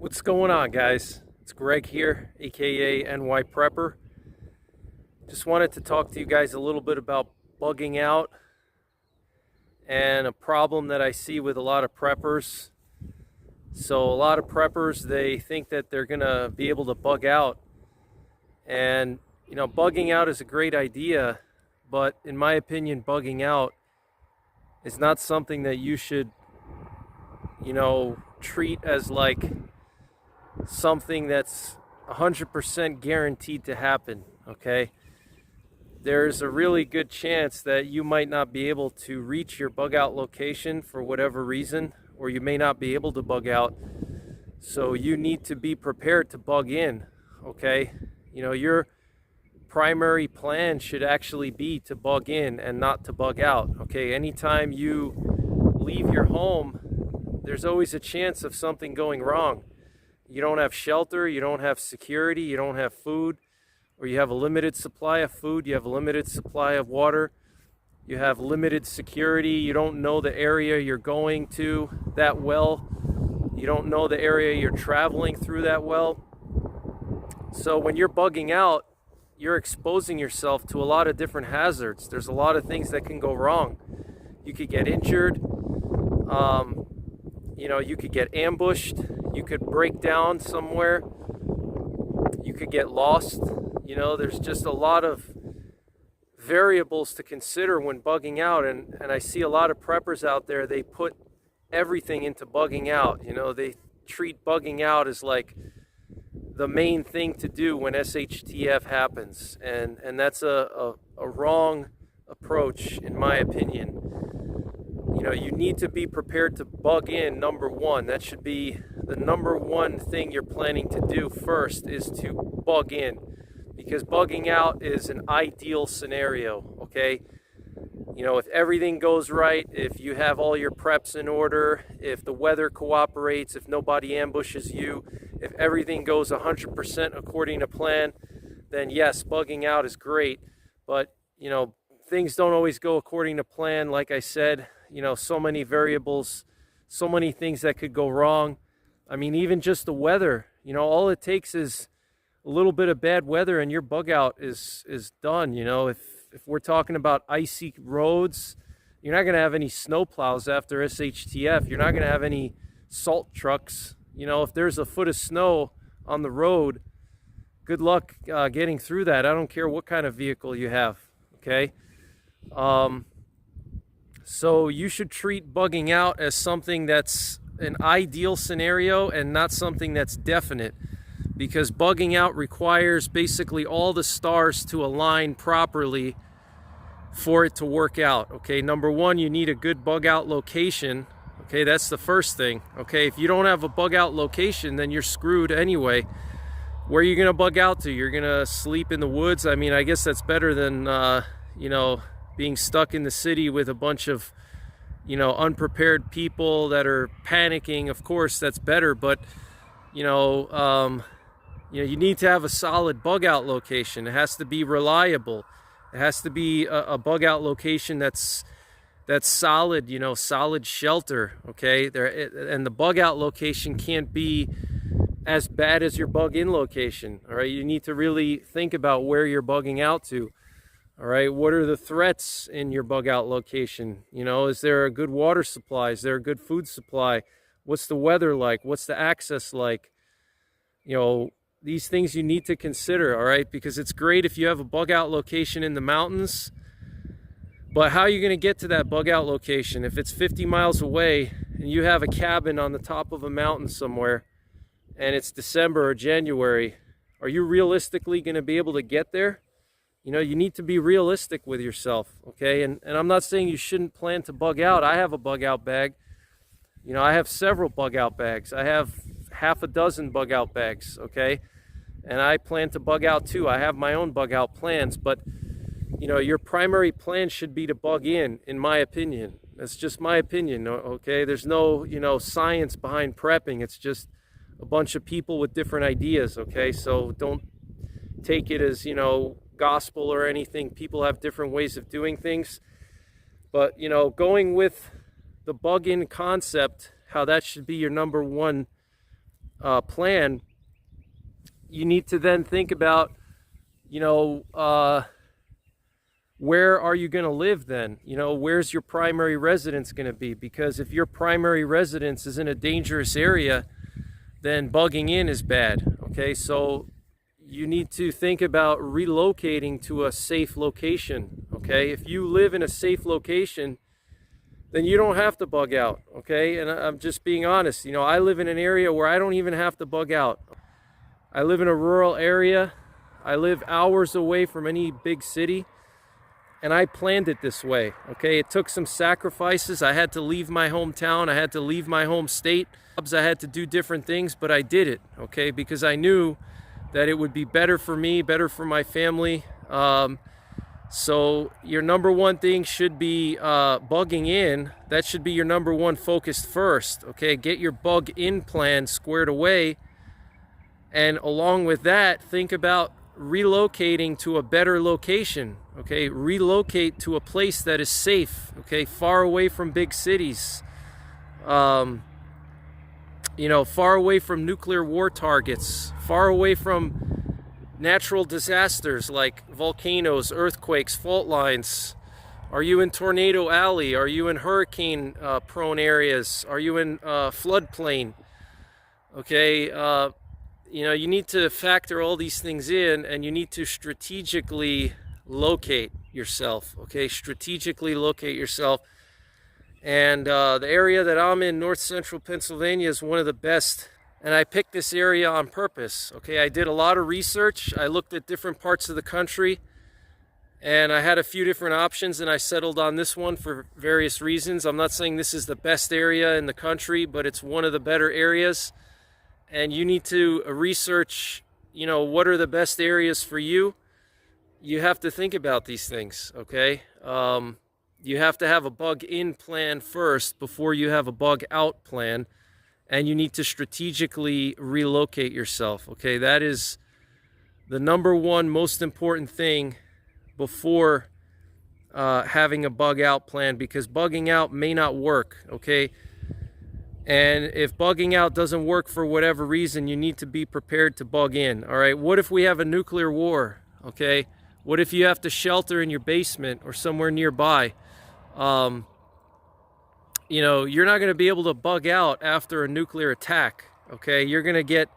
What's going on, guys? It's Greg here, aka NYPrepper. Just wanted to talk to you guys a little bit about bugging out and a problem that I see with a lot of preppers. So a lot of preppers, they think that they're gonna be able to bug out, and bugging out is a great idea, but in my opinion, bugging out is not something that you should treat as like something that's 100% guaranteed to happen. Okay, there's a really good chance that you might not be able to reach your bug out location for whatever reason, or you may not be able to bug out, so you need to be prepared to bug in. Okay, your primary plan should actually be to bug in and not to bug out. Okay, anytime you leave your home, there's always a chance of something going wrong. You don't have shelter, you don't have security, you don't have food, or you have a limited supply of food, you have a limited supply of water, you have limited security, you don't know the area you're going to that well, you don't know the area you're traveling through that well. So when you're bugging out, you're exposing yourself to a lot of different hazards. There's a lot of things that can go wrong. You could get injured, you could get ambushed, you could break down somewhere, you could get lost. There's just a lot of variables to consider when bugging out, and I see a lot of preppers out there, they put everything into bugging out. They treat bugging out as like the main thing to do when SHTF happens, and that's a wrong approach in my opinion. You need to be prepared to bug in, number one. That should be the number one thing you're planning to do first, is to bug in, because bugging out is an ideal scenario. Okay, if everything goes right, if you have all your preps in order, if the weather cooperates, if nobody ambushes you, if everything goes 100% according to plan, then yes, bugging out is great. But things don't always go according to plan. Like I said, so many variables, so many things that could go wrong. I mean, even just the weather, all it takes is a little bit of bad weather and your bug out is done. If we're talking about icy roads, you're not going to have any snow plows after SHTF. You're not going to have any salt trucks. If there's a foot of snow on the road, good luck getting through that. I don't care what kind of vehicle you have. Okay. So you should treat bugging out as something that's an ideal scenario and not something that's definite, because bugging out requires basically all the stars to align properly for it to work out. Okay, number one, you need a good bug out location. Okay, that's the first thing. Okay, if you don't have a bug out location, then you're screwed anyway. Where are you gonna bug out to? You're gonna sleep in the woods? I mean, I guess that's better than being stuck in the city with a bunch of unprepared people that are panicking. Of course, that's better, but you need to have a solid bug out location. It has to be reliable. It has to be a bug out location that's solid, solid shelter. Okay, and the bug out location can't be as bad as your bug in location. All right, you need to really think about where you're bugging out to. All right, what are the threats in your bug out location? Is there a good water supply? Is there a good food supply? What's the weather like? What's the access like? These things you need to consider, all right? Because it's great if you have a bug out location in the mountains, but how are you going to get to that bug out location? If it's 50 miles away and you have a cabin on the top of a mountain somewhere and it's December or January, are you realistically going to be able to get there? You need to be realistic with yourself, okay? And I'm not saying you shouldn't plan to bug out. I have a bug out bag. I have several bug out bags. I have half a dozen bug out bags, okay? And I plan to bug out too. I have my own bug out plans, but your primary plan should be to bug in my opinion. That's just my opinion, okay? There's no, science behind prepping. It's just a bunch of people with different ideas, okay? So don't take it as, gospel or anything. People have different ways of doing things. But, going with the bug in concept, how that should be your number one plan, you need to then think about, where are you going to live then? Where's your primary residence going to be? Because if your primary residence is in a dangerous area, then bugging in is bad. Okay, so you need to think about relocating to a safe location. Okay, if you live in a safe location, then you don't have to bug out. Okay, and I'm just being honest. I live in an area where I don't even have to bug out. I live in a rural area. I live hours away from any big city. And I planned it this way, okay? It took some sacrifices. I had to leave my hometown. I had to leave my home state. I had to do different things, but I did it, okay? Because I knew that it would be better for me, better for my family. So your number one thing should be bugging in. That should be your number one focus first, okay? Get your bug in plan squared away. And along with that, think about relocating to a better location. Okay, relocate to a place that is safe. Okay, far away from big cities. Far away from nuclear war targets. Far away from natural disasters like volcanoes, earthquakes, fault lines. Are you in Tornado Alley? Are you in hurricane prone areas? Are you in floodplain? Okay. You need to factor all these things in, and you need to strategically locate yourself, okay? Strategically locate yourself. And the area that I'm in, north central Pennsylvania, is one of the best. And I picked this area on purpose, okay? I did a lot of research. I looked at different parts of the country, and I had a few different options, and I settled on this one for various reasons. I'm not saying this is the best area in the country, but it's one of the better areas. And you need to research, what are the best areas for you. You have to think about these things, okay? You have to have a bug in plan first before you have a bug out plan. And you need to strategically relocate yourself, okay? That is the number one most important thing before having a bug out plan, because bugging out may not work, okay? And if bugging out doesn't work for whatever reason, you need to be prepared to bug in, all right? What if we have a nuclear war, okay? What if you have to shelter in your basement or somewhere nearby? You're not going to be able to bug out after a nuclear attack, okay? You're going to get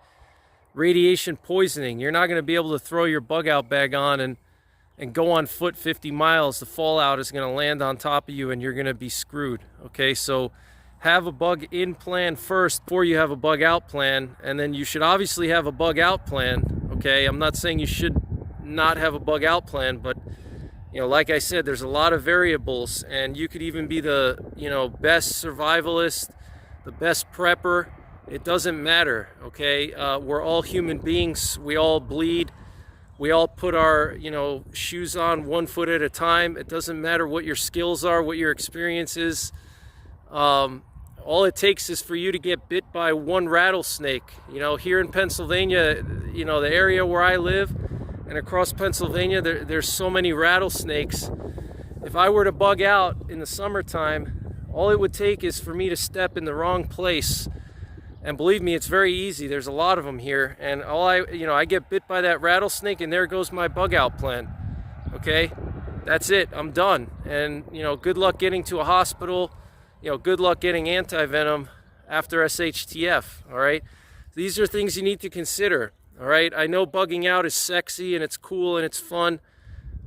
radiation poisoning. You're not going to be able to throw your bug out bag on and go on foot 50 miles. The fallout is going to land on top of you and you're going to be screwed, okay? So have a bug in plan first before you have a bug out plan, and then you should obviously have a bug out plan, okay? I'm not saying you should not have a bug out plan, but like I said, there's a lot of variables, and you could even be the best survivalist, the best prepper. It doesn't matter, okay? We're all human beings. We all bleed. We all put our shoes on one foot at a time. It doesn't matter what your skills are, what your experience is. All it takes is for you to get bit by one rattlesnake. Here in Pennsylvania, the area where I live and across Pennsylvania, there's so many rattlesnakes. If I were to bug out in the summertime, all it would take is for me to step in the wrong place. And believe me, it's very easy. There's a lot of them here. And I get bit by that rattlesnake, and there goes my bug out plan. Okay? That's it. I'm done. And, good luck getting to a hospital. Good luck getting anti-venom after SHTF, all right? These are things you need to consider, all right? I know bugging out is sexy and it's cool and it's fun,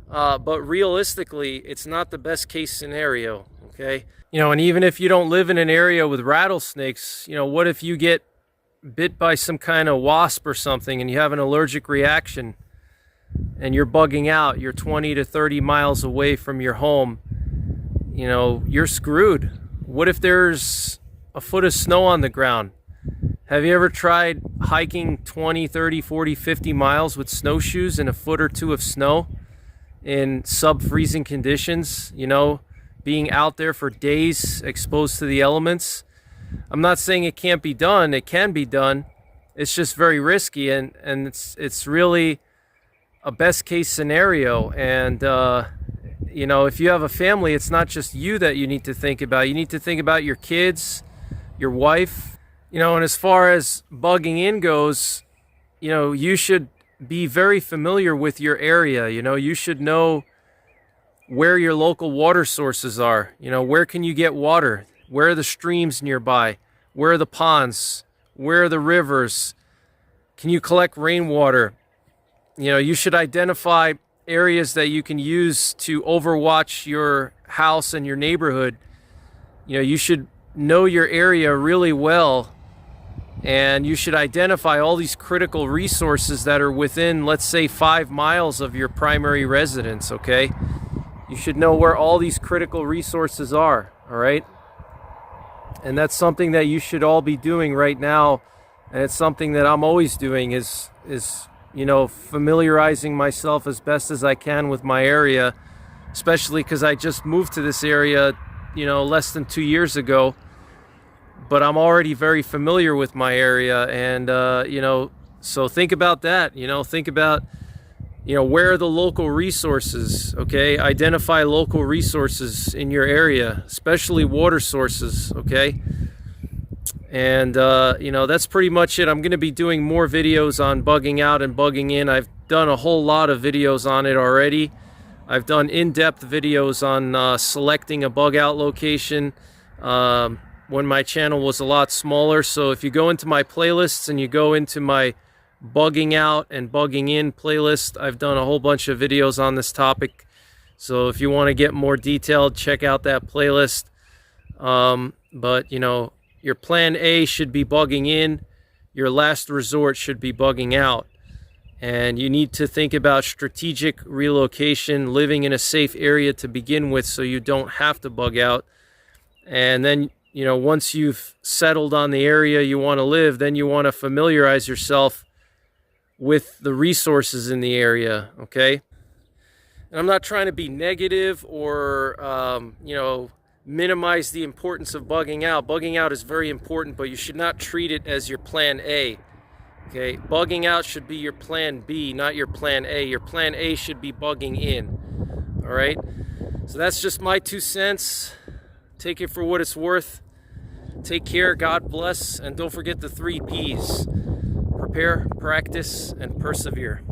but realistically, it's not the best case scenario, okay? And even if you don't live in an area with rattlesnakes, what if you get bit by some kind of wasp or something and you have an allergic reaction and you're bugging out, you're 20 to 30 miles away from your home, you're screwed. What if there's a foot of snow on the ground? Have you ever tried hiking 20, 30, 40, 50 miles with snowshoes and a foot or two of snow in sub-freezing conditions? Being out there for days exposed to the elements? I'm not saying it can't be done. It can be done. It's just very risky, and it's really a best case scenario. And if you have a family, it's not just you that you need to think about. You need to think about your kids, your wife, You know, and as far as bugging in goes, you know, you should be very familiar with your area. You know, you should know where your local water sources are. You know, where can you get water? Where are the streams nearby? Where are the ponds? Where are the rivers? Can you collect rainwater? You know, you should identify areas that you can use to overwatch your house and your neighborhood. You know, you should know your area really well, and you should identify all these critical resources that are within, let's say, 5 miles of your primary residence, okay? You should know where all these critical resources are, all right? And that's something that you should all be doing right now, and it's something that I'm always doing is you know, familiarizing myself as best as I can with my area, especially because I just moved to this area, you know, less than 2 years ago. But I'm already very familiar with my area, and you know, so think about that. You know, think about, you know, where are the local resources, okay? Identify local resources in your area, especially water sources, okay? And you know, that's pretty much it. I'm going to be doing more videos on bugging out and bugging in. I've done a whole lot of videos on it already. I've done in-depth videos on selecting a bug out location when my channel was a lot smaller. So if you go into my playlists and you go into my bugging out and bugging in playlist, I've done a whole bunch of videos on this topic. So if you want to get more detailed, check out that playlist. But you know, your plan A should be bugging in. Your last resort should be bugging out. And you need to think about strategic relocation, living in a safe area to begin with so you don't have to bug out. And then, you know, once you've settled on the area you want to live, then you want to familiarize yourself with the resources in the area, okay? And I'm not trying to be negative or, you know, minimize the importance of bugging out. Bugging out is very important, but you should not treat it as your plan A. Okay, bugging out should be your plan B, not your plan A. Your plan A should be bugging in. All right, so that's just my 2 cents. Take it for what it's worth. Take care, God bless, and don't forget the 3 P's: prepare, practice, and persevere.